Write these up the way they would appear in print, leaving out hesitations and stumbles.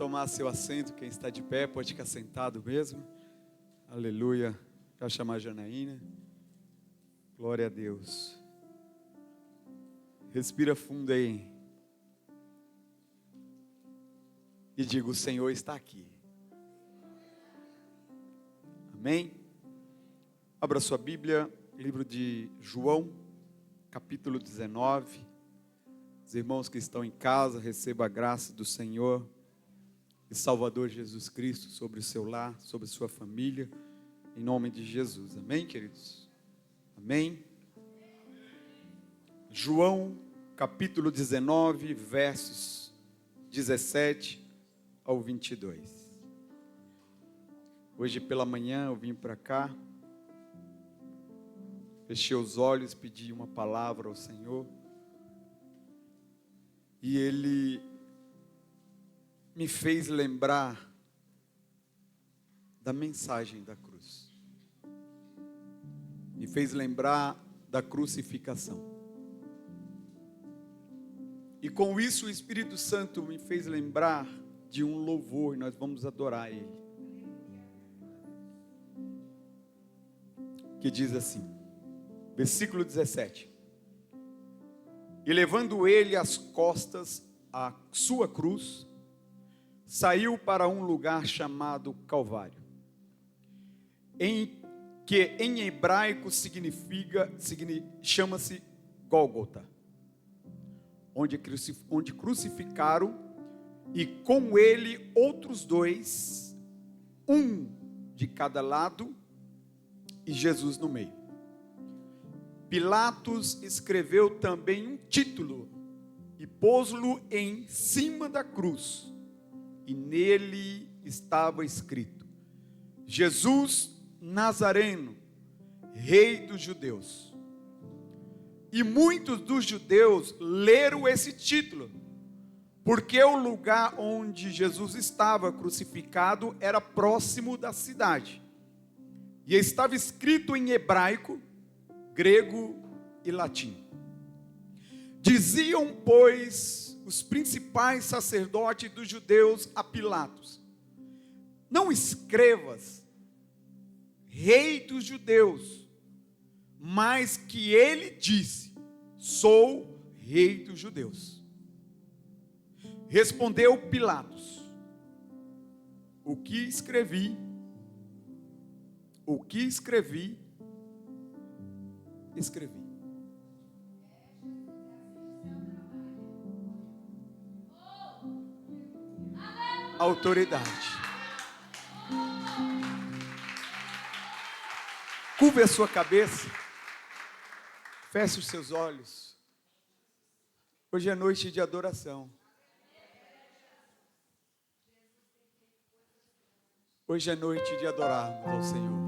tomar seu assento, quem está de pé pode ficar sentado mesmo. Aleluia. Quero chamar a Janaína. Glória a Deus. Respira fundo aí. E diga: o Senhor está aqui. Amém? Abra sua Bíblia, livro de João, capítulo 19. Os irmãos que estão em casa, receba a graça do Senhor e Salvador Jesus Cristo sobre o seu lar, sobre a sua família, em nome de Jesus. Amém, queridos? Amém? João, capítulo 19, versos 17 ao 22. Hoje pela manhã eu vim para cá, fechei os olhos, pedi uma palavra ao Senhor, e Ele me fez lembrar da mensagem da cruz, me fez lembrar da crucificação, e com isso o Espírito Santo me fez lembrar de um louvor, e nós vamos adorar Ele, que diz assim, versículo 17: e levando ele às costas a sua cruz, saiu para um lugar chamado Calvário, que em hebraico chama-se Gólgota, onde crucificaram, e com ele outros dois, um de cada lado, e Jesus no meio. Pilatos escreveu também um título e pôs-lo em cima da cruz, e nele estava escrito: Jesus Nazareno, Rei dos Judeus. E muitos dos judeus leram esse título, porque o lugar onde Jesus estava crucificado era próximo da cidade, e estava escrito em hebraico, grego e latim. Diziam, pois, os principais sacerdotes dos judeus a Pilatos: não escrevas Rei dos Judeus, mas que ele disse: sou Rei dos Judeus. Respondeu Pilatos: o que escrevi, escrevi. Autoridade. Curve a sua cabeça, feche os seus olhos. Hoje é noite de adoração. Hoje é noite de adorarmos ao Senhor.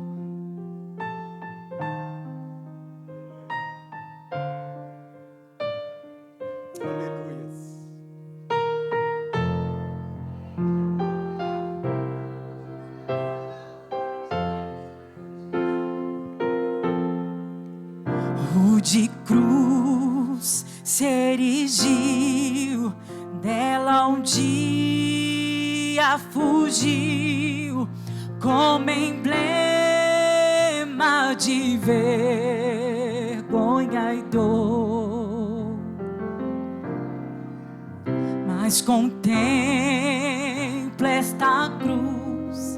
De cruz se erigiu, dela um dia fugiu, como emblema de vergonha e dor. Mas contempla esta cruz,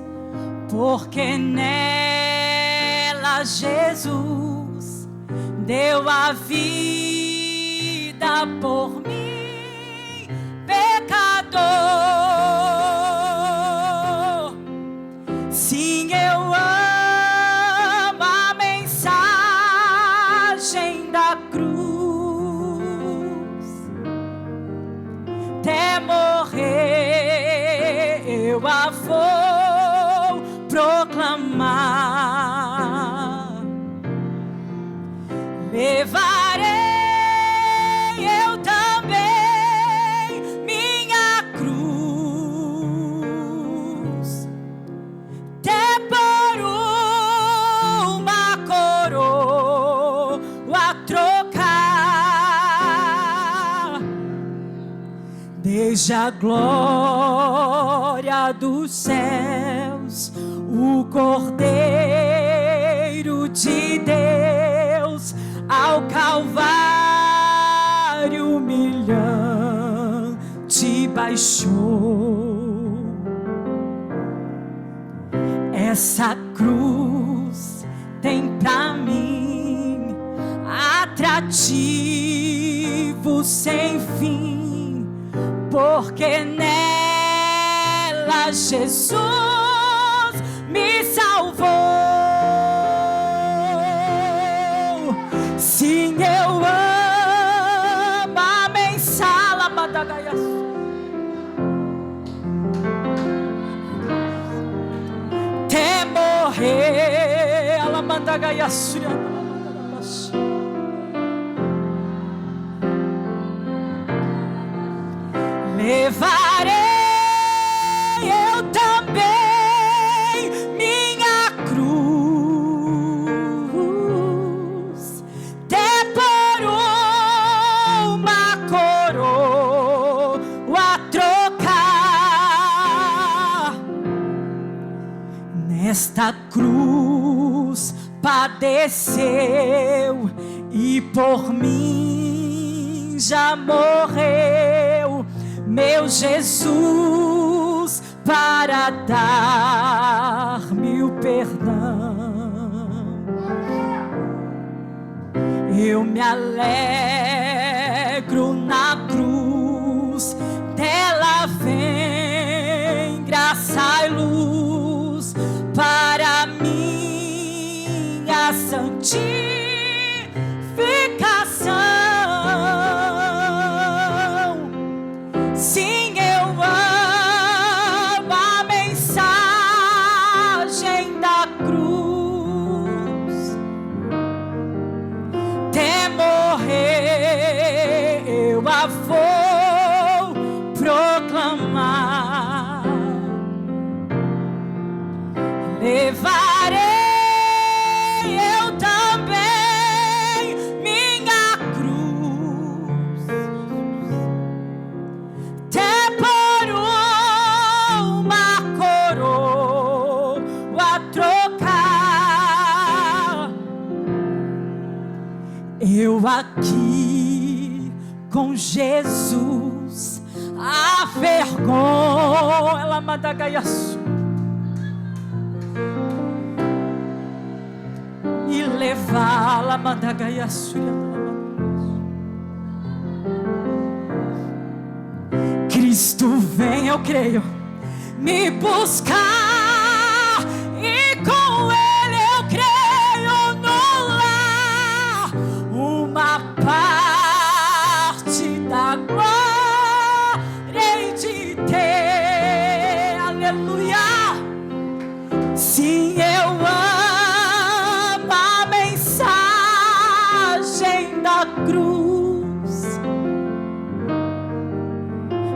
porque nela Jesus deu a vida por mim, pecador. Sim, eu amo a mensagem da cruz. Até morrer eu a vou proclamar. Levarei eu também minha cruz, até por uma coroa a trocar. Desde a glória glória dos céus, o Cordeiro de Deus ao Calvário humilhante baixou. Essa cruz tem pra mim atrativo sem fim, porque nela Jesus me salvou. Sim, eu amo a mensala Madagaiaçu. Até morrer, ela Madagaiaçu. Levarei eu também minha cruz, até por uma coroa trocar. Nesta cruz padeceu e por mim já morreu meu Jesus, para dar-me o perdão. Eu me alegro na cruz, dela vem graça e luz para minha santificação. Sim, eu amo a mensagem da cruz. Até morrer eu a vou proclamar. Levarei eu também minha cruz, até por uma coroa trocar. Eu aqui com Jesus a vergonha, ela Madagaiaçu, e levá-la Madagaiaçu. Cristo vem, eu creio, me buscar, e com Ele eu creio no lar, uma parte da glória hei de ter. Aleluia. Sim, eu amo a mensagem da cruz.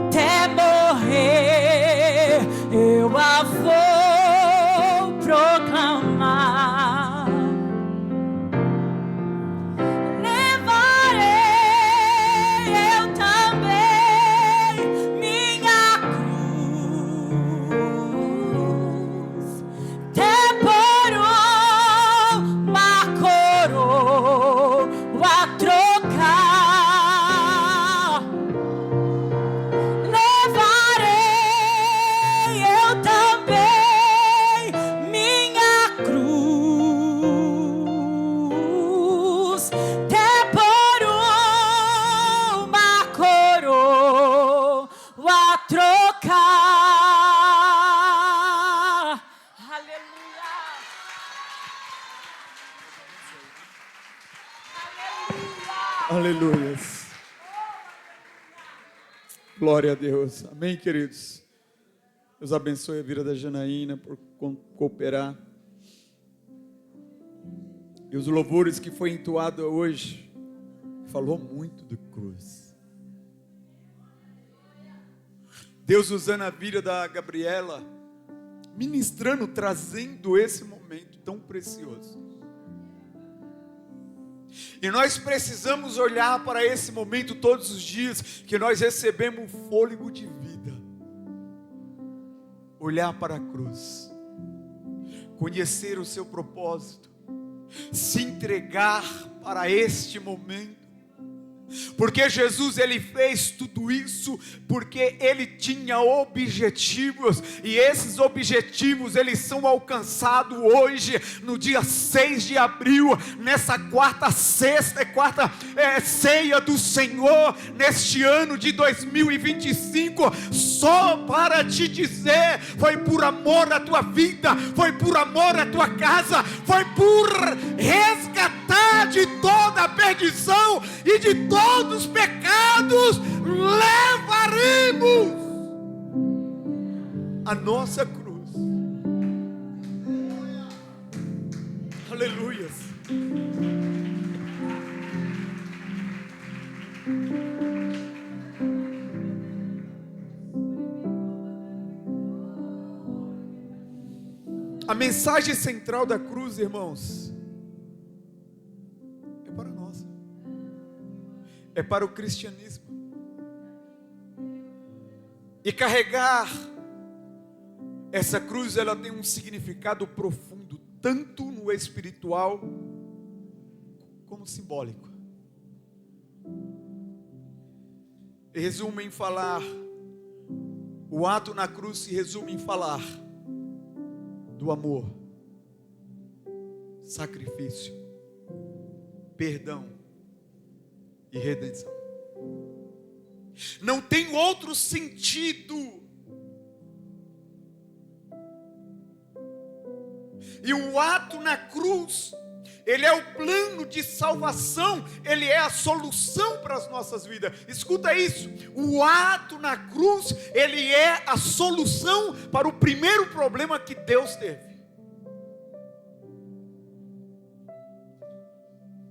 Até morrer eu a vou proclamar. Levarei eu também minha cruz, até por uma coroa trocar. Levarei eu também minha cruz, até por uma coroa trocar. Aleluia. Aleluia. Aleluias. Glória a Deus. Amém, queridos. Deus abençoe a vida da Janaína por cooperar. E os louvores que foi entoado hoje falou muito de cruz. Deus usando a vida da Gabriela, ministrando, trazendo esse momento tão precioso. E nós precisamos olhar para esse momento todos os dias, que nós recebemos um fôlego de vida. olhar para a cruz, conhecer o seu propósito, se entregar para este momento. Porque Jesus, ele fez tudo isso porque ele tinha objetivos, e esses objetivos eles são alcançados hoje, no dia 6 de abril, nessa quarta ceia do Senhor, neste ano de 2025, só para te dizer, foi por amor à tua vida, foi por amor à tua casa, foi por resgatar de toda a perdição e de todos os pecados, levaremos a nossa cruz. Aleluias. A mensagem central da cruz, irmãos, é para nós, é para o cristianismo. E carregar essa cruz, ela tem um significado profundo, tanto no espiritual como simbólico. Resume em falar, o ato na cruz se resume em falar do amor, sacrifício, perdão e redenção. Não tem outro sentido. E o ato na cruz, ele é o plano de salvação, ele é a solução para as nossas vidas. Escuta isso, o ato na cruz, ele é a solução para o primeiro problema que Deus teve.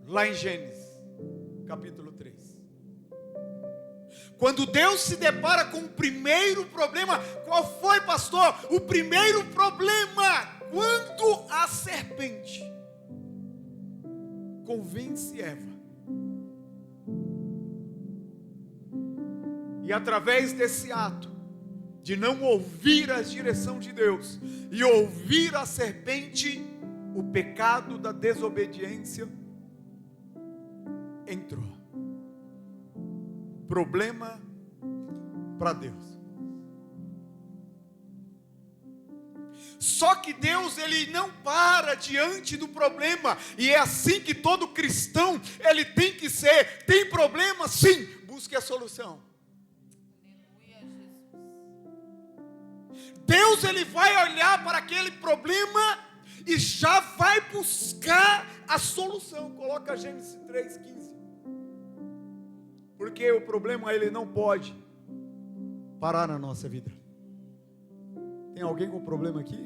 Lá em Gênesis, capítulo 3. Quando Deus se depara com o primeiro problema, qual foi, pastor? O primeiro problema, quando a serpente convence Eva, e através desse ato de não ouvir a direção de Deus e ouvir a serpente, o pecado da desobediência entrou. Problema para Deus. Só que Deus, ele não para diante do problema, e é assim que todo cristão, ele tem que ser. Tem problema? Sim, busque a solução. Deus, ele vai olhar para aquele problema e já vai buscar a solução. Coloca Gênesis 3:15. Porque o problema, ele não pode parar na nossa vida. Tem alguém com problema aqui?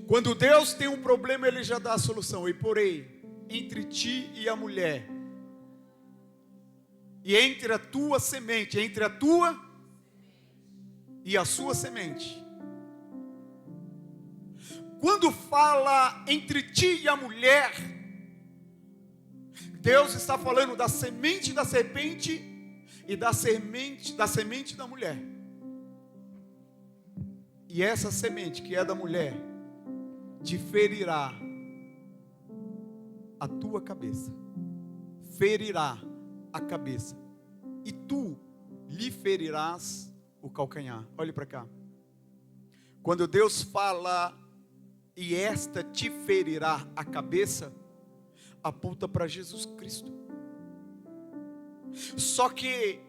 Quando Deus tem um problema, ele já dá a solução. E porém, entre ti e a mulher, e entre a tua semente, entre a tua e a sua semente. Quando fala entre ti e a mulher, Deus está falando da semente da serpente e da semente da mulher. E essa semente que é da mulher te ferirá a tua cabeça, ferirá a cabeça, e tu lhe ferirás o calcanhar. Olhe para cá. Quando Deus fala, e esta te ferirá a cabeça, aponta para Jesus Cristo. Só que,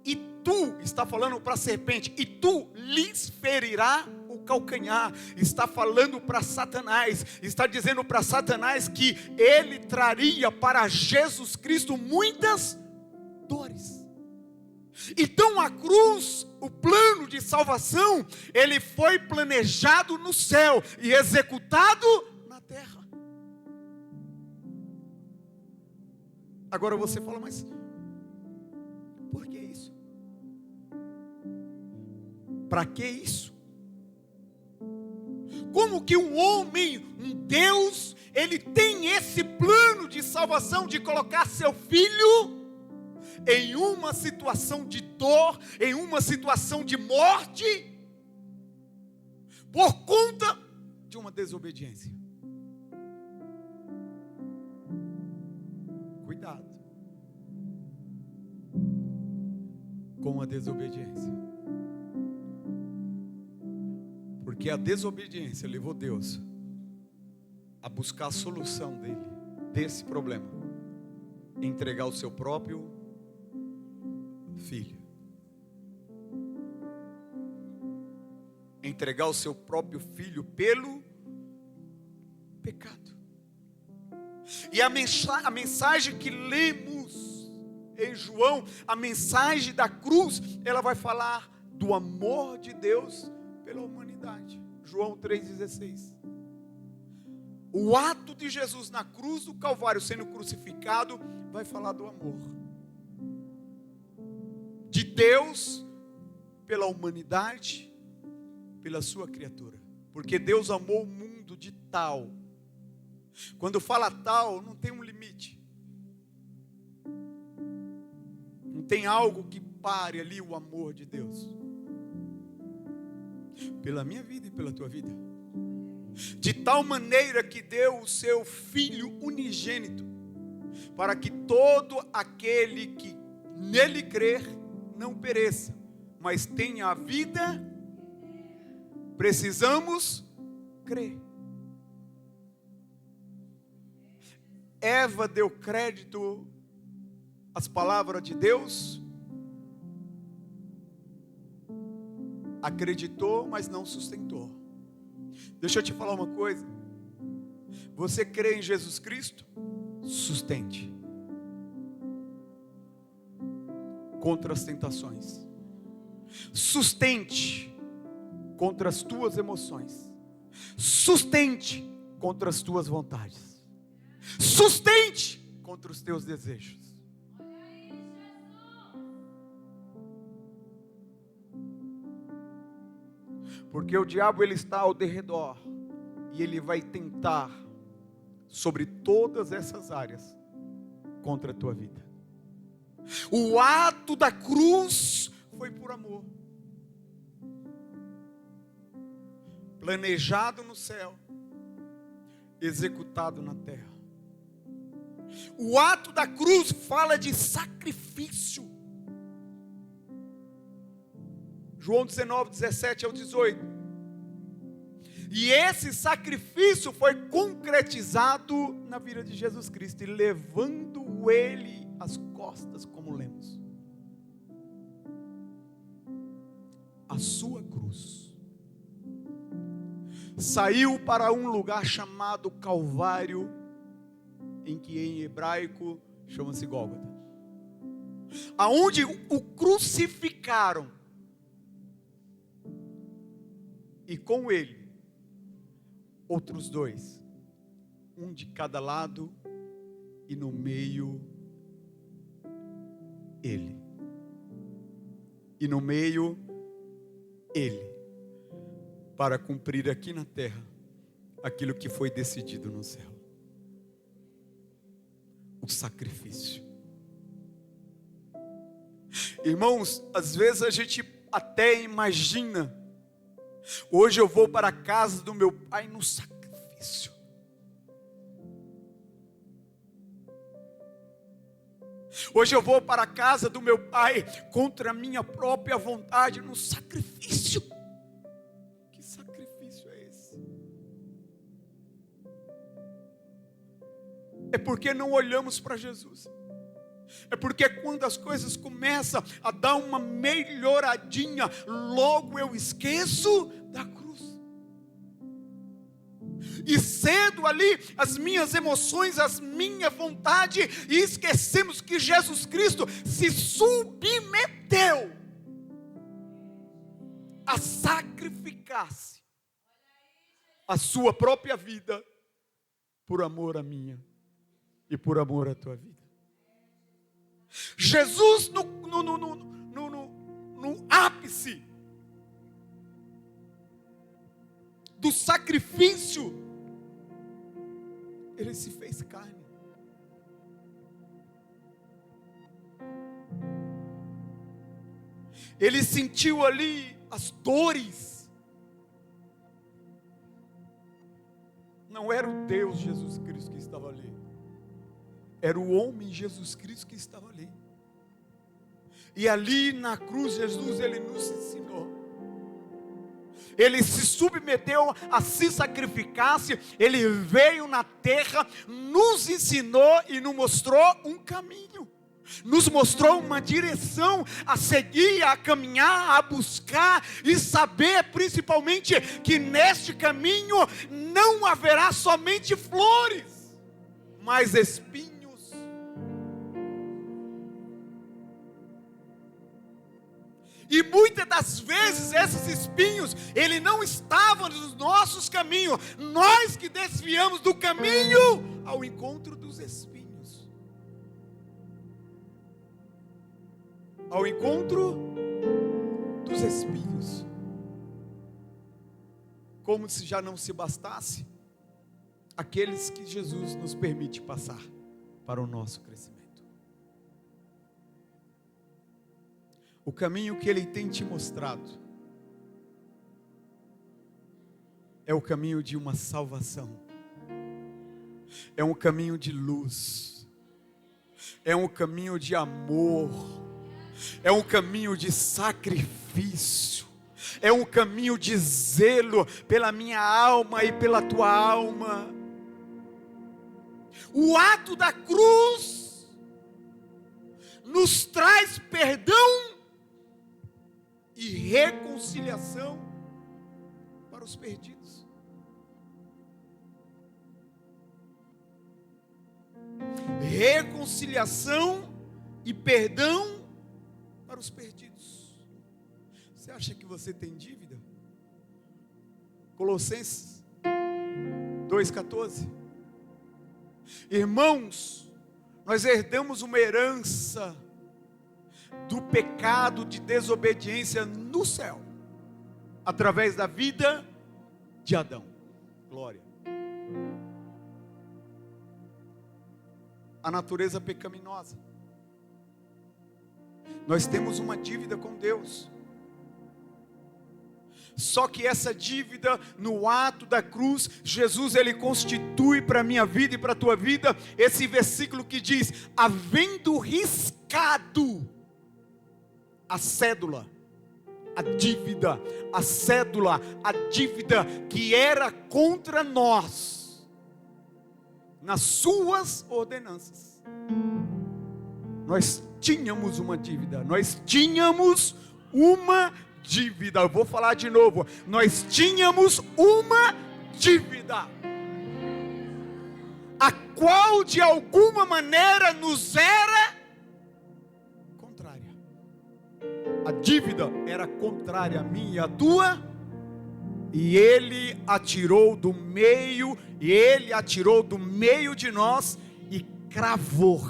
e tu, está falando para a serpente, e tu lhes ferirá o calcanhar. Está falando para Satanás, está dizendo para Satanás que ele traria para Jesus Cristo muitas dores. Então a cruz, o plano de salvação, ele foi planejado no céu e executado na terra. Agora você fala, mas por que isso? Para que isso? Como que um homem, um Deus, ele tem esse plano de salvação de colocar seu filho em uma situação de dor, em uma situação de morte, por conta de uma desobediência. Cuidado com a desobediência, porque a desobediência levou Deus a buscar a solução desse problema, entregar o seu próprio filho, entregar o seu próprio filho pelo pecado. E a mensagem que lemos em João, a mensagem da cruz, ela vai falar do amor de Deus pela humanidade. João 3,16. O ato de Jesus na cruz do Calvário, sendo crucificado, vai falar do amor de Deus pela humanidade, pela sua criatura. Porque Deus amou o mundo de tal. Quando fala tal, não tem um limite. Não tem algo que pare ali o amor de Deus. Pela minha vida e pela tua vida. De tal maneira que deu o seu Filho unigênito, para que todo aquele que nele crer não pereça, mas tenha a vida. Precisamos crer. Eva deu crédito às palavras de Deus, acreditou, mas não sustentou. Deixa eu te falar uma coisa. Você crê em Jesus Cristo? Sustente contra as tentações. Sustente contra as tuas emoções. Sustente contra as tuas vontades. Sustente contra os teus desejos. Porque o diabo, ele está ao derredor e ele vai tentar sobre todas essas áreas contra a tua vida. O ato da cruz foi por amor, planejado no céu, executado na terra. O ato da cruz fala de sacrifício. João 19, 17 ao 18. E esse sacrifício foi concretizado na vida de Jesus Cristo, e levando ele às costas, como lemos, a sua cruz, saiu para um lugar chamado Calvário, em que em hebraico chama-se Gólgota, aonde o crucificaram, e com ele outros dois, um de cada lado, e no meio ele, e no meio ele, para cumprir aqui na terra aquilo que foi decidido no céu, o sacrifício. Irmãos, às vezes a gente até imagina: hoje eu vou para a casa do meu pai no sacrifício. Hoje eu vou para a casa do meu pai contra a minha própria vontade, no sacrifício. Que sacrifício é esse? É porque não olhamos para Jesus. É porque quando as coisas começam a dar uma melhoradinha, logo eu esqueço da cruz. E cedo ali, as minhas emoções, as minha vontade, e esquecemos que Jesus Cristo se submeteu a sacrificar-se a sua própria vida por amor à minha e por amor à tua vida. Jesus no ápice do sacrifício, ele se fez carne. Ele sentiu ali as dores. Não era o Deus Jesus Cristo que estava ali. Era o homem Jesus Cristo que estava ali. E ali na cruz, Jesus, ele nos ensinou. Ele se submeteu a se sacrificar, ele veio na terra, nos ensinou e nos mostrou um caminho. Nos mostrou uma direção a seguir, a caminhar, a buscar e saber principalmente que neste caminho não haverá somente flores, mas espinhos. E muitas das vezes esses espinhos, ele não estavam nos nossos caminhos. Nós que desviamos do caminho ao encontro dos espinhos. Ao encontro dos espinhos. Como se já não se bastasse, aqueles que Jesus nos permite passar para o nosso crescimento. O caminho que Ele tem te mostrado é o caminho de uma salvação, é um caminho de luz, é um caminho de amor, é um caminho de sacrifício, é um caminho de zelo pela minha alma e pela tua alma. O ato da cruz nos traz perdão e reconciliação para os perdidos. Reconciliação e perdão para os perdidos. Você acha que você tem dívida? Colossenses 2,14. Irmãos, nós herdamos uma herança do pecado de desobediência no céu, através da vida de Adão. Glória. A natureza pecaminosa. Nós temos uma dívida com Deus. Só que essa dívida, no ato da cruz, Jesus, ele constitui para a minha vida e para a tua vida, esse versículo que diz: havendo riscado a cédula, a dívida, a cédula, a dívida que era contra nós, nas suas ordenanças. Nós tínhamos uma dívida, nós tínhamos uma dívida. Eu vou falar de novo, nós tínhamos uma dívida, a qual de alguma maneira nos era a dívida era contrária a mim e a tua, e ele atirou do meio, de nós e cravou.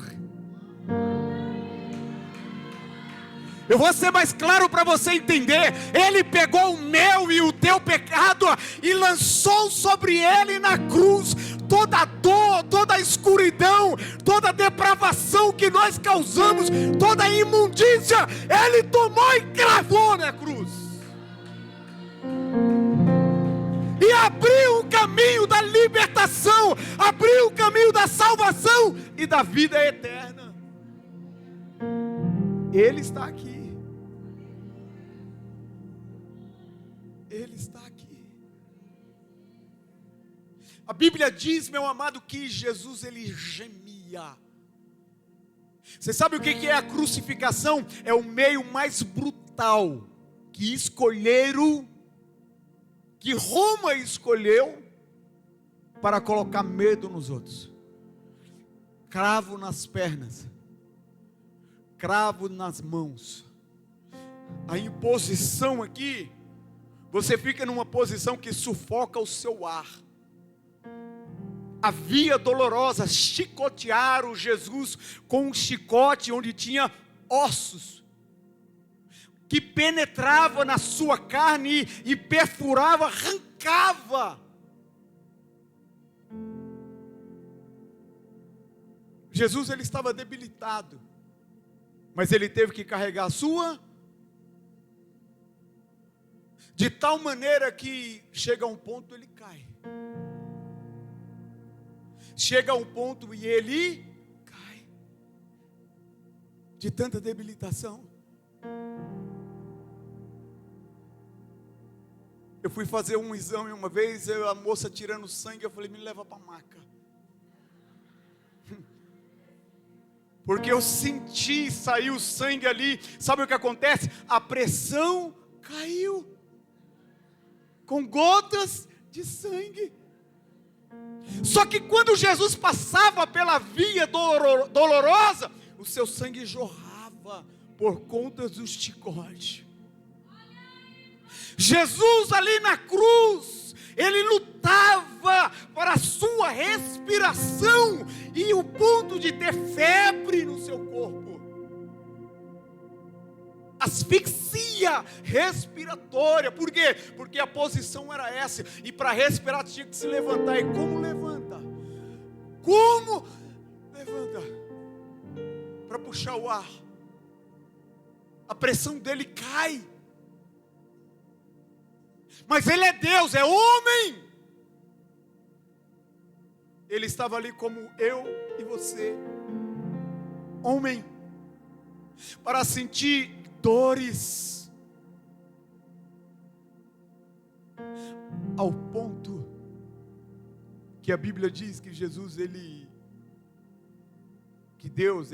Eu vou ser mais claro para você entender. Ele pegou o meu e o teu pecado e lançou sobre ele na cruz toda a dor, toda a escuridão, toda a depravação que nós causamos, toda a imundícia, ele tomou e cravou na cruz. E abriu o caminho da libertação, abriu o caminho da salvação e da vida eterna. Ele está aqui. Ele está aqui. A Bíblia diz, meu amado, que Jesus, ele gemia. Você sabe o que é a crucificação? É o meio mais brutal que Roma escolheu para colocar medo nos outros. Cravo nas pernas, cravo nas mãos. A imposição aqui, você fica numa posição que sufoca o seu ar. A via dolorosa, chicotearam Jesus com um chicote onde tinha ossos, que penetrava na sua carne e perfurava, arrancava. Jesus, ele estava debilitado, mas ele teve que carregar a sua De tal maneira que chega a um ponto ele cai. Chega a um ponto e ele cai. De tanta debilitação. Eu fui fazer um exame uma vez, a moça tirando sangue, eu falei, me leva para a maca. Porque eu senti, saiu sangue ali. Sabe o que acontece? A pressão caiu. Com gotas de sangue. Só que quando Jesus passava pela via dolorosa, o seu sangue jorrava por conta dos chicotes. Jesus ali na cruz, ele lutava para a sua respiração e o ponto de ter febre no seu corpo. Asfixia respiratória. Por quê? Porque a posição era essa. E para respirar tinha que se levantar. E como levanta? Como levanta? Para puxar o ar. A pressão dele cai. Mas ele é Deus, é homem. Ele estava ali como eu e você. Homem. Para sentir dores. Ao ponto que a Bíblia diz que Jesus, que Deus,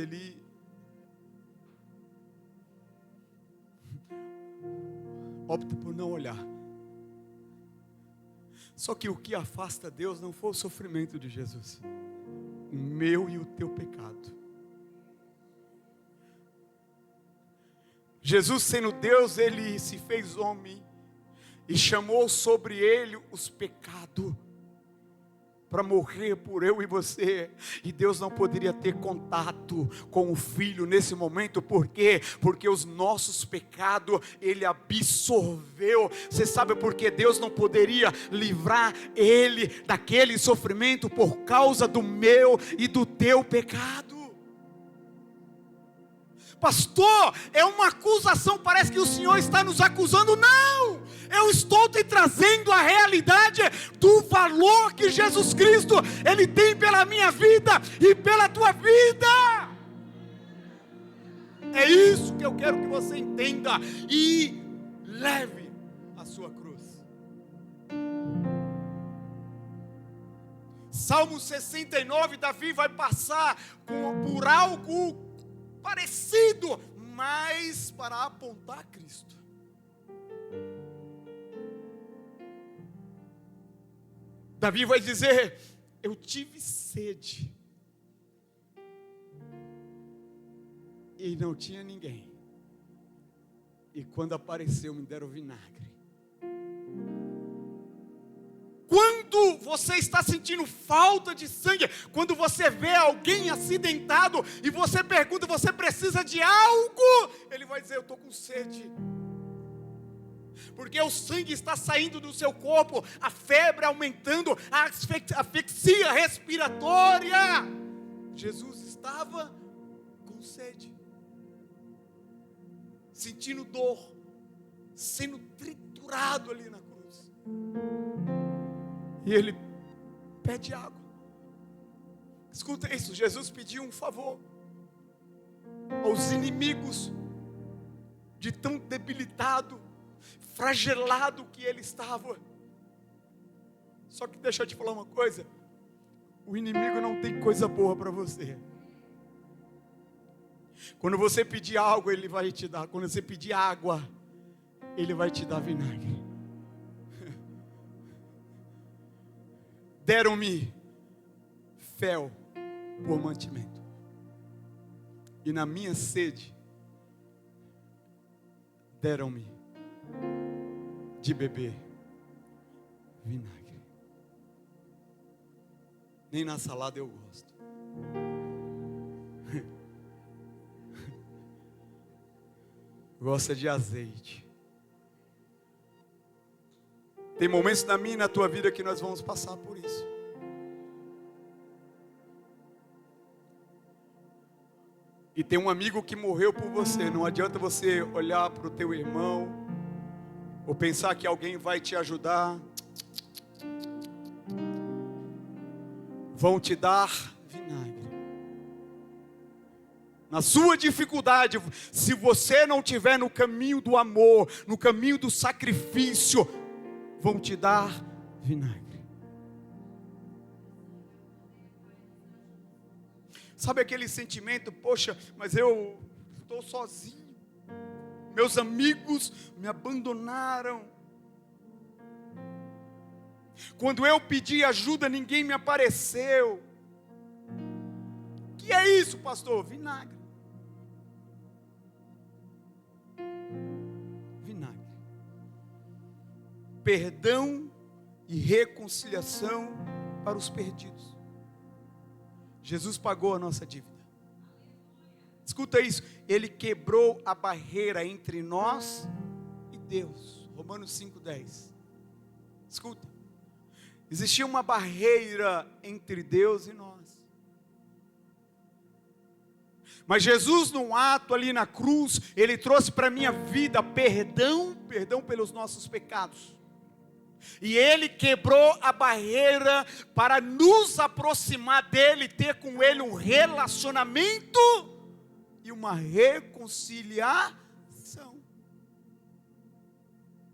opta por não olhar. Só que o que afasta Deus não foi o sofrimento de Jesus, o meu e o teu pecado. Jesus, sendo Deus, ele se fez homem e chamou sobre ele os pecados para morrer por eu e você. E Deus não poderia ter contato com o Filho nesse momento. Por quê? Porque os nossos pecados ele absorveu. Você sabe por que Deus não poderia livrar ele daquele sofrimento? Por causa do meu e do teu pecado. Pastor, é uma acusação, parece que o Senhor está nos acusando. Não, eu estou te trazendo a realidade do valor que Jesus Cristo, Ele tem pela minha vida e pela tua vida. É isso que eu quero que você entenda e leve a sua cruz. Salmo 69, Davi vai passar por algo parecido, mas para apontar a Cristo. Davi vai dizer: eu tive sede e não tinha ninguém, e quando apareceu me deram vinagre. Quando você está sentindo falta de sangue, quando você vê alguém acidentado e você pergunta, você precisa de algo? Ele vai dizer, eu estou com sede. Porque o sangue está saindo do seu corpo, a febre aumentando, a asfixia respiratória. Jesus estava com sede, sentindo dor, sendo triturado ali na cruz. E ele pede água. Escuta isso, Jesus pediu um favor aos inimigos, de tão debilitado, fragelado que ele estava. Só que deixa eu te falar uma coisa, o inimigo não tem coisa boa para você. Quando você pedir algo, ele vai te dar. Quando você pedir água, ele vai te dar vinagre. Deram-me fel por mantimento, e na minha sede deram-me de beber vinagre. Nem na salada eu gosto. Gosta de azeite. Tem momentos na minha e na tua vida que nós vamos passar por isso. E tem um amigo que morreu por você. Não adianta você olhar para o teu irmão ou pensar que alguém vai te ajudar, vão te dar vinagre. Na sua dificuldade, se você não estiver no caminho do amor, no caminho do sacrifício, vão te dar vinagre. Sabe aquele sentimento, poxa, mas eu estou sozinho, meus amigos me abandonaram. Quando eu pedi ajuda, ninguém me apareceu. Que é isso, pastor? Vinagre. Vinagre. Perdão e reconciliação para os perdidos. Jesus pagou a nossa dívida. Escuta isso. Ele quebrou a barreira entre nós e Deus. Romanos 5:10. Escuta. Existia uma barreira entre Deus e nós. Mas Jesus, num ato ali na cruz, Ele trouxe para a minha vida perdão pelos nossos pecados. E Ele quebrou a barreira para nos aproximar dEle, ter com Ele um relacionamento e uma reconciliação.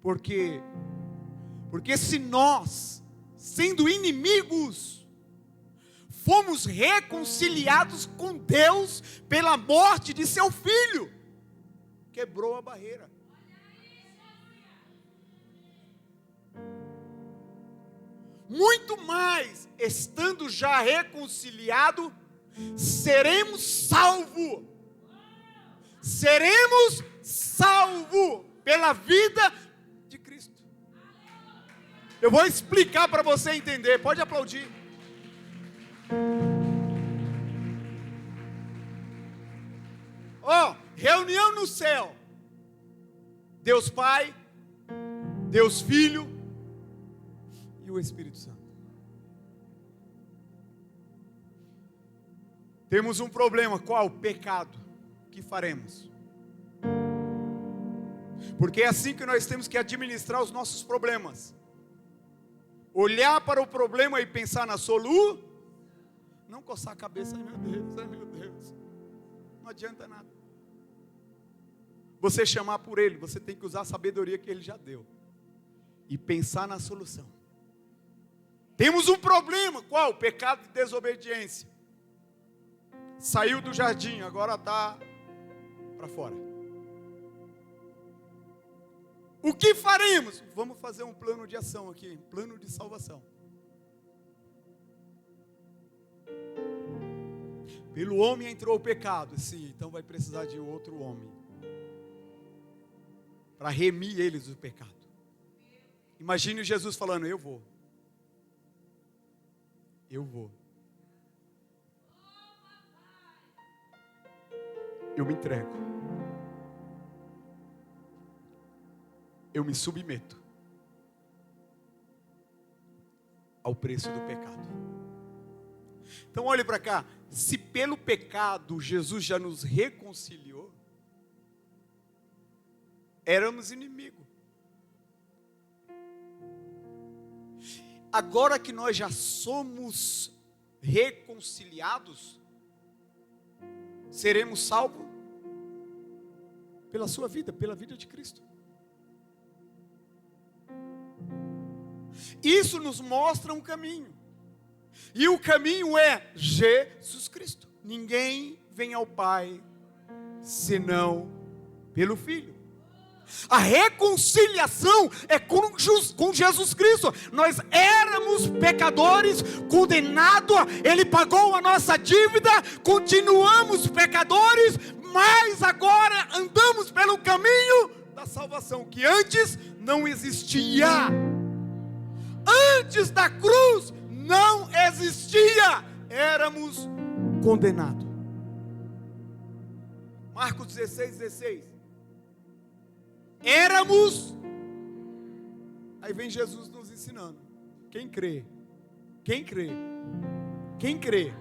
Por quê? Porque se nós, sendo inimigos, fomos reconciliados com Deus pela morte de seu filho, quebrou a barreira. Muito mais, estando já reconciliado, seremos salvos pela vida de Cristo. Eu vou explicar para você entender, pode aplaudir. Reunião no céu, Deus Pai, Deus Filho e o Espírito Santo. Temos um problema, qual? O pecado. O que faremos? Porque é assim que nós temos que administrar os nossos problemas. Olhar para o problema e pensar na solução. Não coçar a cabeça, ai meu Deus. Não adianta nada. Você chamar por Ele, você tem que usar a sabedoria que Ele já deu. E pensar na solução. Temos um problema, qual? O pecado de desobediência. Saiu do jardim, agora está para fora. O que faremos? Vamos fazer um plano de ação aqui, um plano de salvação. Pelo homem entrou o pecado, sim, então vai precisar de outro homem para remir eles do pecado. Imagine Jesus falando: eu vou. Eu me entrego. Eu me submeto ao preço do pecado. Então olhe para cá. Se pelo pecado Jesus já nos reconciliou, éramos inimigos. Agora que nós já somos reconciliados, seremos salvos pela sua vida, pela vida de Cristo. Isso nos mostra um caminho. E o caminho é Jesus Cristo. Ninguém vem ao Pai senão pelo Filho. A reconciliação é com Jesus Cristo. Nós éramos pecadores, condenados. Ele pagou a nossa dívida. Continuamos pecadores, mas agora andamos pelo caminho da salvação, que antes não existia. Antes da cruz não existia. Éramos condenados. Marcos 16:16. Éramos. Aí vem Jesus nos ensinando. Quem crê? Quem crê? Quem crê?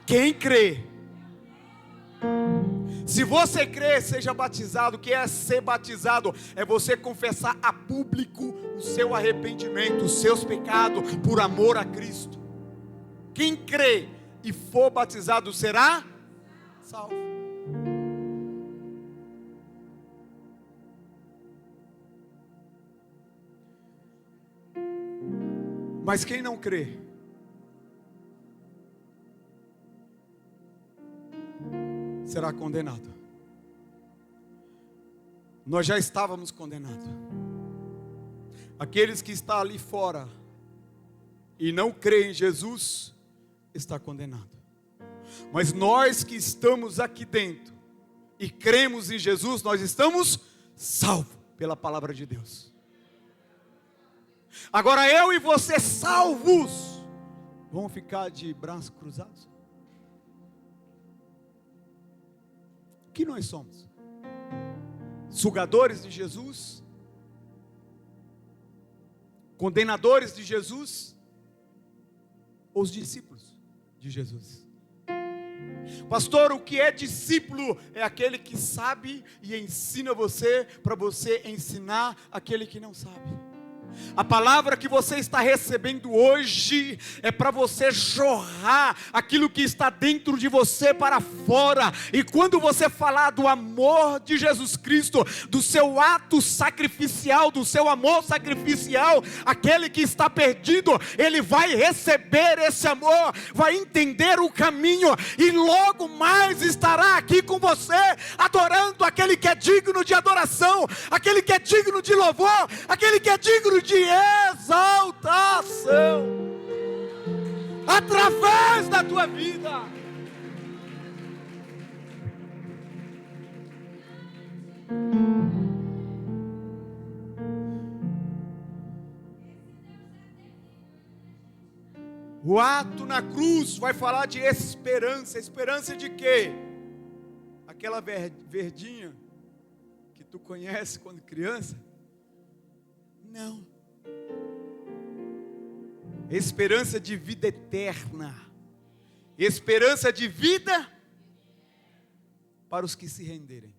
Quem crê? Se você crê, seja batizado. O que é ser batizado? É você confessar a público o seu arrependimento, os seus pecados, por amor a Cristo. Quem crê e for batizado será salvo. Mas quem não crê, será condenado. Nós já estávamos condenados. Aqueles que estão ali fora e não creem em Jesus, está condenado. Mas nós que estamos aqui dentro e cremos em Jesus, nós estamos salvos pela palavra de Deus. Agora eu e você salvos, vamos ficar de braços cruzados? O que nós somos? Sugadores de Jesus? Condenadores de Jesus? Ou os discípulos de Jesus? Pastor, o que é discípulo? É aquele que sabe e ensina você, para você ensinar aquele que não sabe. A palavra que você está recebendo hoje é para você jorrar aquilo que está dentro de você para fora. E quando você falar do amor de Jesus Cristo, do seu ato sacrificial, do seu amor sacrificial, aquele que está perdido, ele vai receber esse amor, vai entender o caminho e logo mais estará aqui com você, adorando aquele que é digno de adoração, aquele que é digno de louvor, aquele que é digno de exaltação, através da tua vida. O ato na cruz vai falar de esperança. Esperança de quê? Aquela verdinha que tu conhece quando criança? Não. Esperança de vida eterna. Esperança de vida para os que se renderem.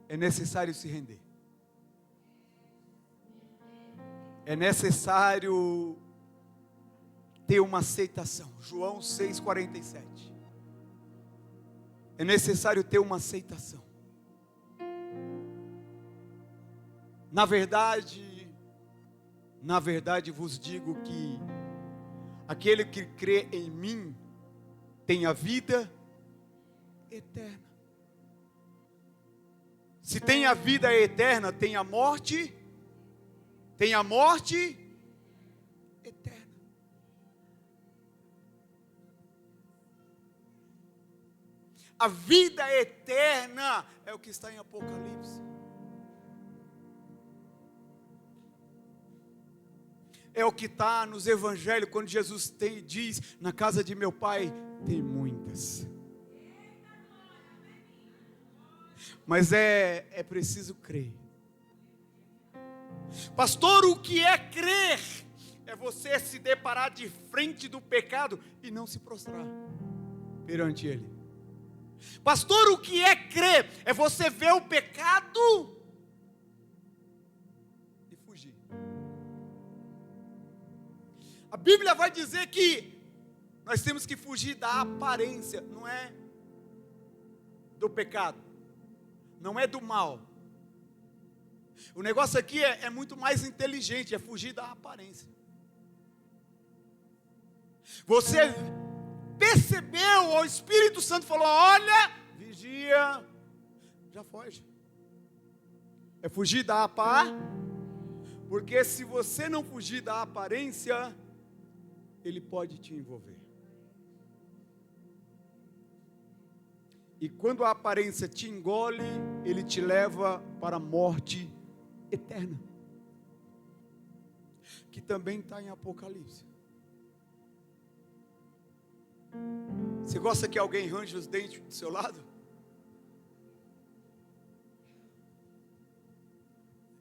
É necessário se render. É necessário ter uma aceitação. João 6,47. É necessário ter uma aceitação. Na verdade vos digo que aquele que crê em mim tem a vida eterna. Se tem a vida eterna, tem a morte eterna. A vida eterna é o que está em Apocalipse. É o que está nos evangelhos, quando Jesus diz, na casa de meu pai tem muitas. Mas é preciso crer. Pastor, o que é crer? É você se deparar de frente do pecado e não se prostrar perante ele. Pastor, o que é crer? É você ver o pecado e fugir. A Bíblia vai dizer que nós temos que fugir da aparência, não é do pecado, não é do mal. O negócio aqui é muito mais inteligente, é fugir da aparência. Você percebeu, o Espírito Santo falou, olha, vigia, já foge. É fugir da aparência, porque se você não fugir da aparência, ele pode te envolver. E quando a aparência te engole, ele te leva para a morte eterna, que também está em Apocalipse. Você gosta que alguém range os dentes do seu lado?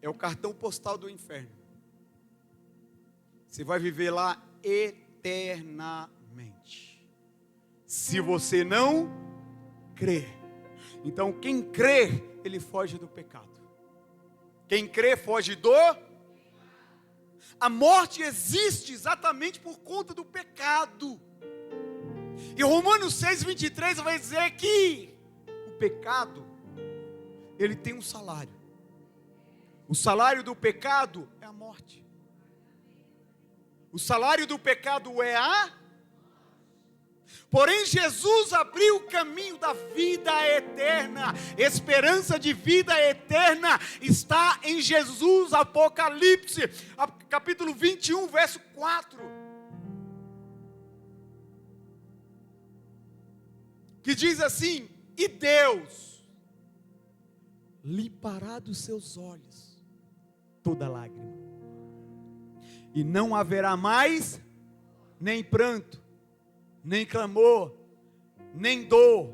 É o cartão postal do inferno. Você vai viver lá eternamente, se você não crê. Então quem crê, ele foge do pecado. Quem crê foge do... A morte existe exatamente por conta do pecado. E Romanos 6:23 vai dizer que o pecado, ele tem um salário. O salário do pecado é a morte. O salário do pecado é a... Porém, Jesus abriu o caminho da vida eterna. Esperança de vida eterna está em Jesus. Apocalipse, capítulo 21, verso 4. Que diz assim: e Deus limpará dos seus olhos toda lágrima, e não haverá mais nem pranto, nem clamor, nem dor,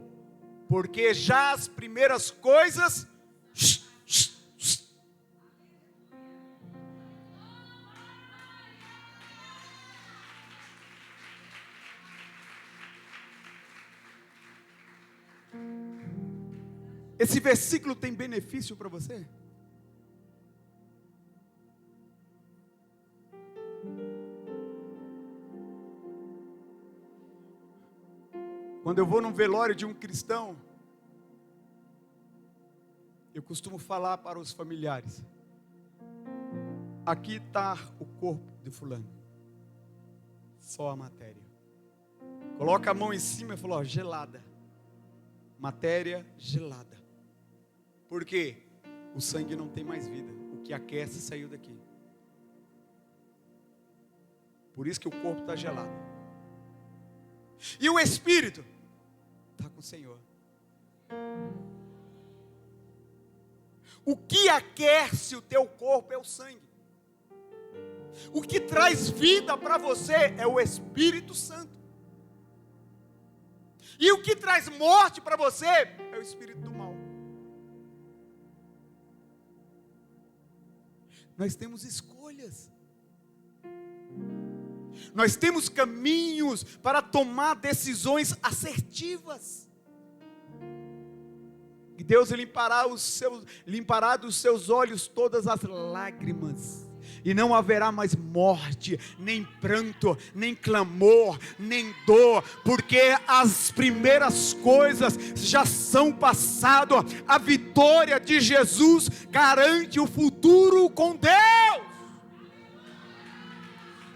porque já as primeiras coisas... Esse versículo tem benefício para você? Quando eu vou num velório de um cristão, eu costumo falar para os familiares: aqui está o corpo de fulano, só a matéria. Coloca a mão em cima e fala: ó, gelada, matéria gelada. Por quê? O sangue não tem mais vida, o que aquece saiu daqui. Por isso que o corpo está gelado. E o espírito está com o Senhor. O que aquece o teu corpo é o sangue. O que traz vida para você é o Espírito Santo. E o que traz morte para você é o espírito do mal. Nós temos escolhas. Nós temos caminhos para tomar decisões assertivas. E Deus limpará dos seus olhos todas as lágrimas. E não haverá mais morte, nem pranto, nem clamor, nem dor, porque as primeiras coisas já são passado. A vitória de Jesus garante o futuro com Deus.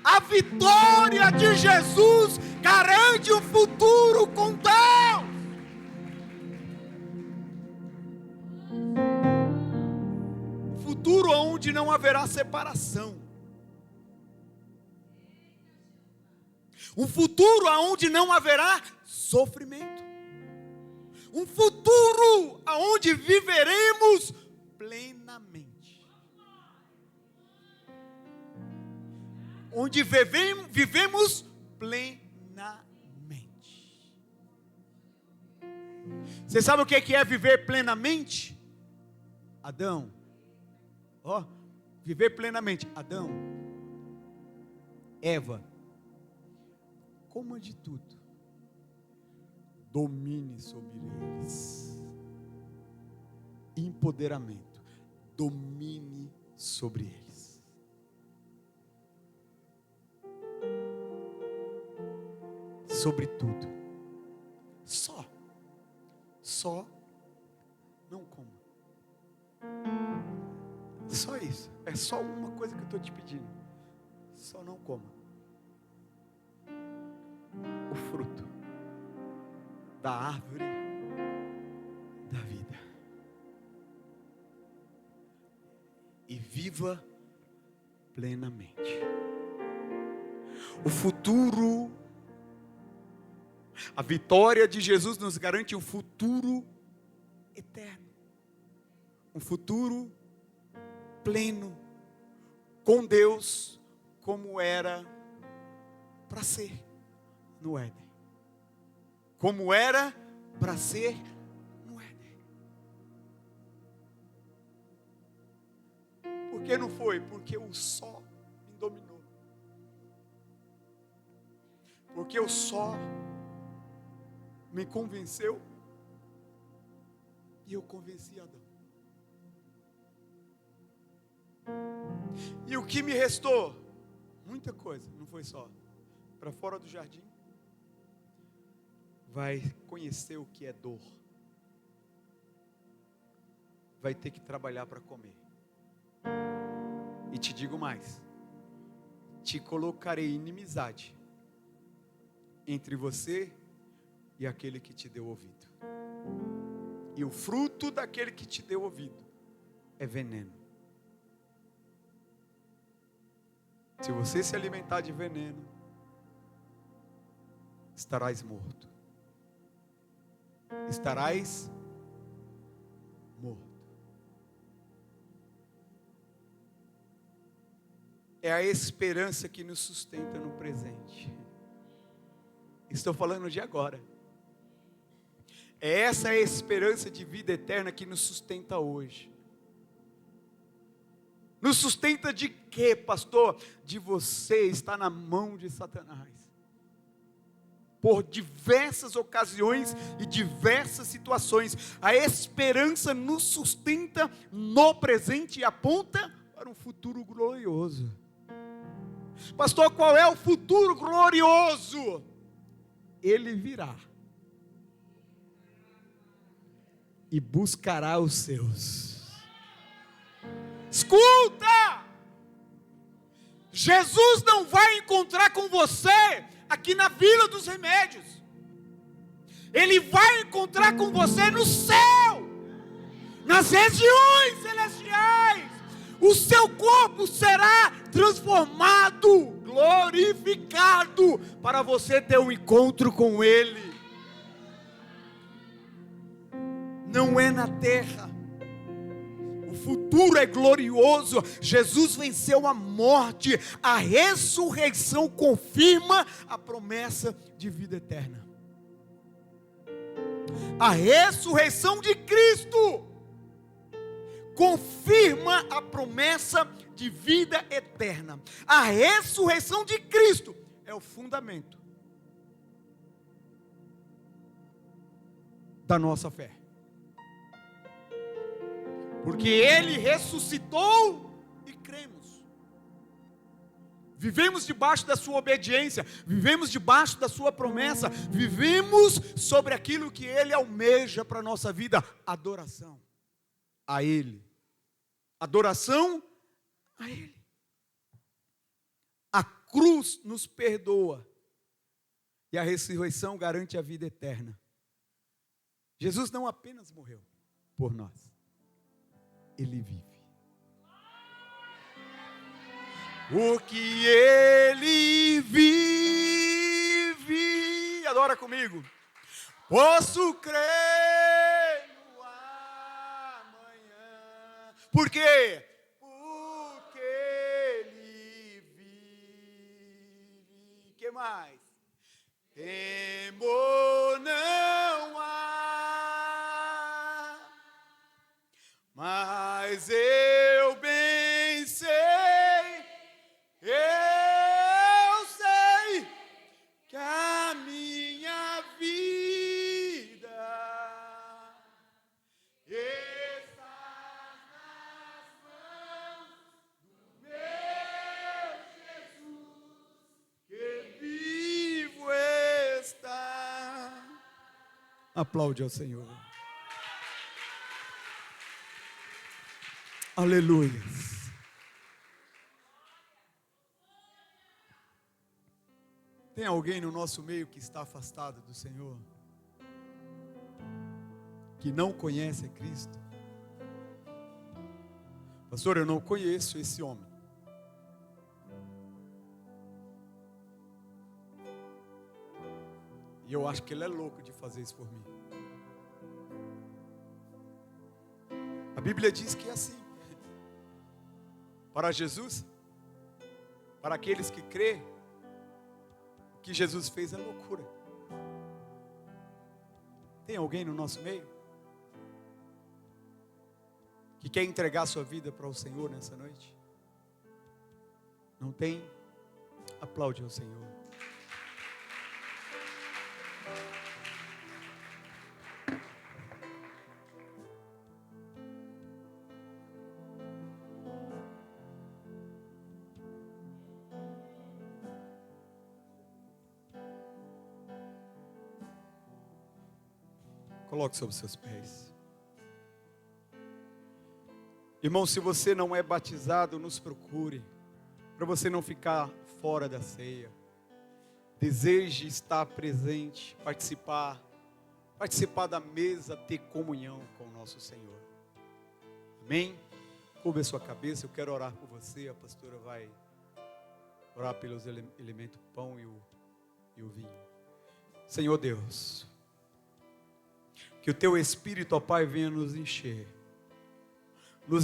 A vitória de Jesus garante o futuro com Deus. Futuro onde não haverá separação. Um futuro onde não haverá sofrimento. Um futuro onde viveremos plenamente. Onde vivemos plenamente. Você sabe o que é viver plenamente? Adão. Viver plenamente. Adão, Eva, coma de tudo, domine sobre eles. Empoderamento, domine sobre eles. Sobre tudo. Só não coma. Só isso. É só uma coisa que eu estou te pedindo. Só não coma o fruto da árvore da vida. E viva plenamente. O futuro, a vitória de Jesus nos garante um futuro eterno. Um futuro pleno com Deus, como era para ser no Éden. Como era para ser no Éden. Por que não foi? Porque o só me dominou. Porque o só me convenceu E eu convenci Adão. E o que me restou? Muita coisa, não foi só. Para fora do jardim, vai conhecer o que é dor. Vai ter que trabalhar para comer. E te digo mais: te colocarei inimizade entre você e aquele que te deu ouvido. E o fruto daquele que te deu ouvido é veneno. Se você se alimentar de veneno, estarás morto. Estarás morto. É a esperança que nos sustenta no presente. Estou falando de agora. É essa a esperança de vida eterna que nos sustenta hoje. Nos sustenta de quê, pastor? De você estar na mão de Satanás. Por diversas ocasiões e diversas situações. A esperança nos sustenta no presente e aponta para um futuro glorioso. Pastor, qual é o futuro glorioso? Ele virá e buscará os seus. Escuta! Jesus não vai encontrar com você aqui na Vila dos Remédios. Ele vai encontrar com você no céu, nas regiões celestiais. O seu corpo será transformado, glorificado, para você ter um encontro com Ele. Não é na terra. O futuro é glorioso. Jesus venceu a morte. A ressurreição confirma a promessa de vida eterna. A ressurreição de Cristo confirma a promessa de vida eterna. A ressurreição de Cristo é o fundamento da nossa fé. Porque Ele ressuscitou e cremos. Vivemos debaixo da sua obediência, vivemos debaixo da sua promessa, vivemos sobre aquilo que Ele almeja para a nossa vida: adoração a Ele. Adoração a Ele. A cruz nos perdoa e a ressurreição garante a vida eterna. Jesus não apenas morreu por nós, Ele vive. Porque Ele vive. Adora comigo. Posso crer no amanhã. Por quê? Porque Ele vive. Que mais? Temor não há, mas eu bem sei, eu sei que a minha vida está nas mãos do meu Jesus, que vivo está. Aplaude ao Senhor. Aleluia. Tem alguém no nosso meio que está afastado do Senhor? Que não conhece a Cristo? Pastor, eu não conheço esse homem. E eu acho que ele é louco de fazer isso por mim. A Bíblia diz que é assim. Para Jesus, para aqueles que crêem, o que Jesus fez é loucura. Tem alguém no nosso meio que quer entregar sua vida para o Senhor nessa noite? Não tem? Aplaude ao Senhor. Coloque sobre seus pés. Irmão, se você não é batizado, nos procure, para você não ficar fora da ceia. Deseje estar presente, participar da mesa, ter comunhão com o nosso Senhor. Amém? Curva a sua cabeça, eu quero orar por você. A pastora vai orar pelos elementos pão e o vinho. Senhor Deus, que o Teu Espírito, ó Pai, venha nos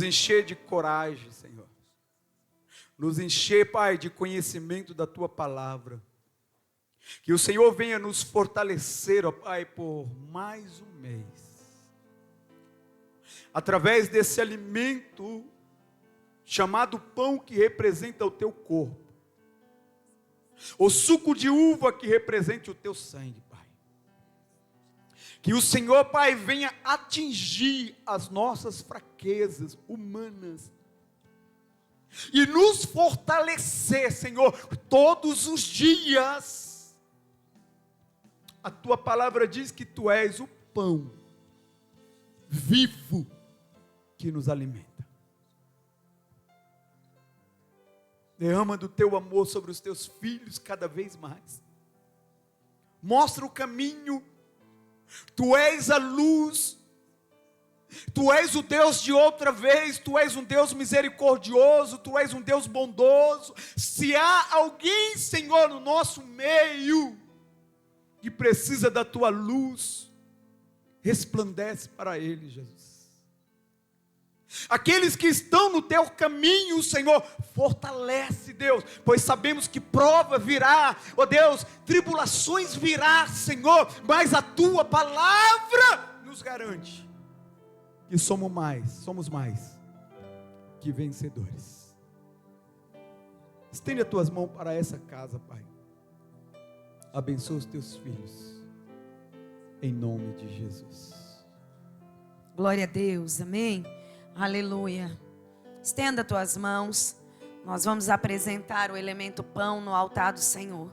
encher de coragem, Senhor, nos encher, Pai, de conhecimento da Tua palavra, que o Senhor venha nos fortalecer, ó Pai, por mais um mês, através desse alimento chamado pão, que representa o Teu corpo, o suco de uva que representa o Teu sangue, Pai. Que o Senhor, Pai, venha atingir as nossas fraquezas humanas e nos fortalecer, Senhor, todos os dias. A Tua palavra diz que Tu és o pão vivo que nos alimenta. Derrama do Teu amor sobre os Teus filhos cada vez mais. Mostra o caminho. Tu és a luz. Tu és o Deus de outra vez. Tu és um Deus misericordioso. Tu és um Deus bondoso. Se há alguém, Senhor, no nosso meio que precisa da Tua luz, resplandece para ele, Jesus. Aqueles que estão no Teu caminho, Senhor, fortalece, Deus, pois sabemos que prova virá, ó Deus, tribulações virá, Senhor, mas a Tua palavra nos garante que somos mais que vencedores. Estende as Tuas mãos para essa casa, Pai. Abençoa os Teus filhos, em nome de Jesus. Glória a Deus, amém? Aleluia. Estenda tuas mãos. Nós vamos apresentar o elemento pão no altar do Senhor.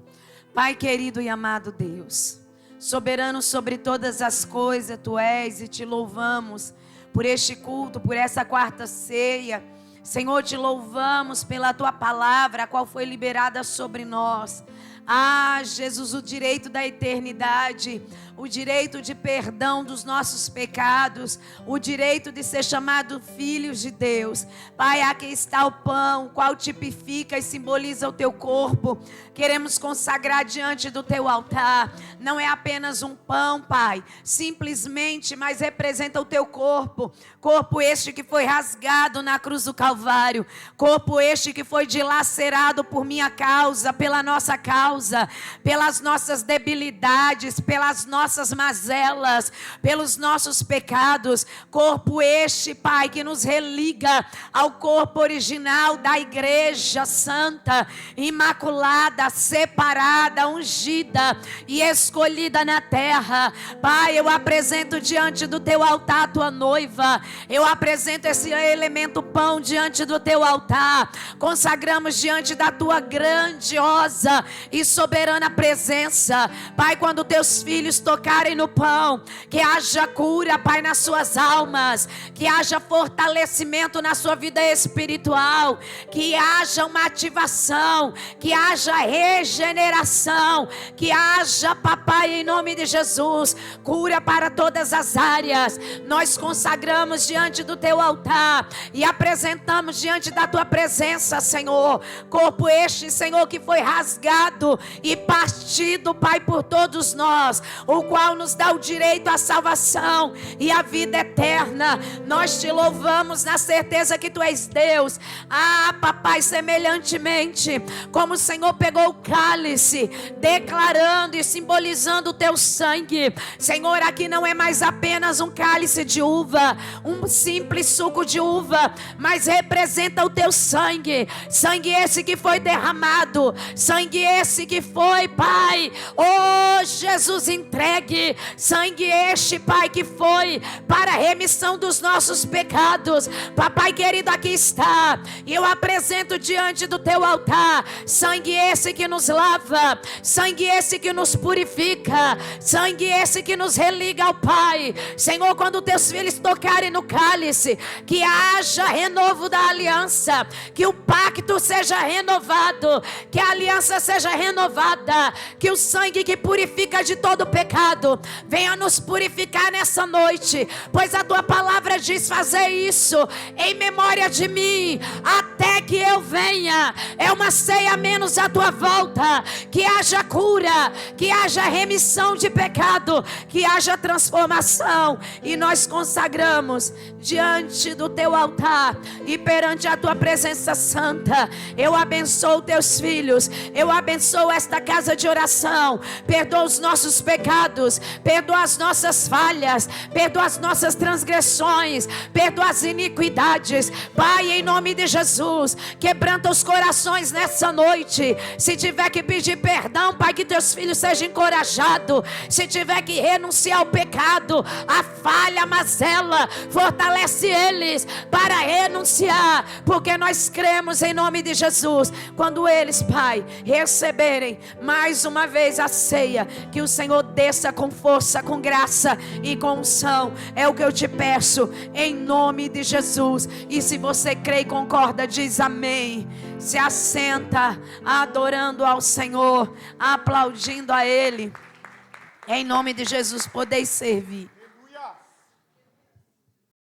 Pai querido e amado Deus, soberano sobre todas as coisas, Tu és, e Te louvamos por este culto, por essa quarta ceia. Senhor, Te louvamos pela Tua palavra, a qual foi liberada sobre nós. Ah, Jesus, o direito da eternidade, o direito de perdão dos nossos pecados, o direito de ser chamado filhos de Deus. Pai, aqui está o pão, o qual tipifica e simboliza o Teu corpo. Queremos consagrar diante do Teu altar. Não é apenas um pão, Pai, simplesmente, mas representa o Teu corpo. Corpo este que foi rasgado na cruz do Calvário. Corpo este que foi dilacerado por minha causa, pela nossa causa, pelas nossas debilidades, pelas nossas mazelas, pelos nossos pecados. Corpo este, Pai, que nos religa ao corpo original da igreja santa, imaculada, separada, ungida e escolhida na terra. Pai, eu apresento diante do Teu altar a Tua noiva. Eu apresento esse elemento pão diante do Teu altar. Consagramos diante da Tua grandiosa e soberana presença. Pai, quando Teus filhos tocarem no pão, que haja cura, Pai, nas suas almas, que haja fortalecimento na sua vida espiritual, que haja uma ativação, que haja regeneração, que haja, Papai, em nome de Jesus, cura para todas as áreas. Nós consagramos diante do Teu altar e apresentamos diante da Tua presença, Senhor, corpo este, Senhor, que foi rasgado e partido, Pai, por todos nós, o qual nos dá o direito à salvação e à vida eterna. Nós Te louvamos na certeza que Tu és Deus. Ah, Papai, semelhantemente como o Senhor pegou o cálice, declarando e simbolizando o Teu sangue, Senhor, aqui não é mais apenas um cálice de uva, um simples suco de uva, mas representa o Teu sangue. Sangue esse que foi derramado, sangue esse esse que foi, Pai, oh Jesus, entregue sangue este, Pai, que foi para a remissão dos nossos pecados. Papai querido, aqui está, e eu apresento diante do teu altar sangue esse que nos lava, sangue esse que nos purifica, sangue esse que nos religa ao Pai. Senhor, quando teus filhos tocarem no cálice, que haja renovo da aliança, que o pacto seja renovado, que a aliança seja renovada, que o sangue que purifica de todo pecado venha nos purificar nessa noite, pois a tua palavra diz fazer isso em memória de mim, até que eu venha. É uma ceia menos a tua volta. Que haja cura, que haja remissão de pecado, que haja transformação, e nós consagramos diante do teu altar e perante a tua presença santa. Eu abençoo teus filhos, eu abençoo esta casa de oração. Perdoa os nossos pecados, perdoa as nossas falhas, perdoa as nossas transgressões, perdoa as iniquidades. Pai, em nome de Jesus, quebranta os corações nessa noite. Se tiver que pedir perdão, Pai, que teus filhos sejam encorajados. Se tiver que renunciar ao pecado, a falha, a mazela, fortalece eles para renunciar, porque nós cremos em nome de Jesus. Quando eles, Pai, receberem mais uma vez a ceia, que o Senhor desça com força, com graça e com unção. É o que eu te peço em nome de Jesus. E se você crê e concorda, diz amém. Se assenta adorando ao Senhor, aplaudindo a Ele. Em nome de Jesus, podeis servir.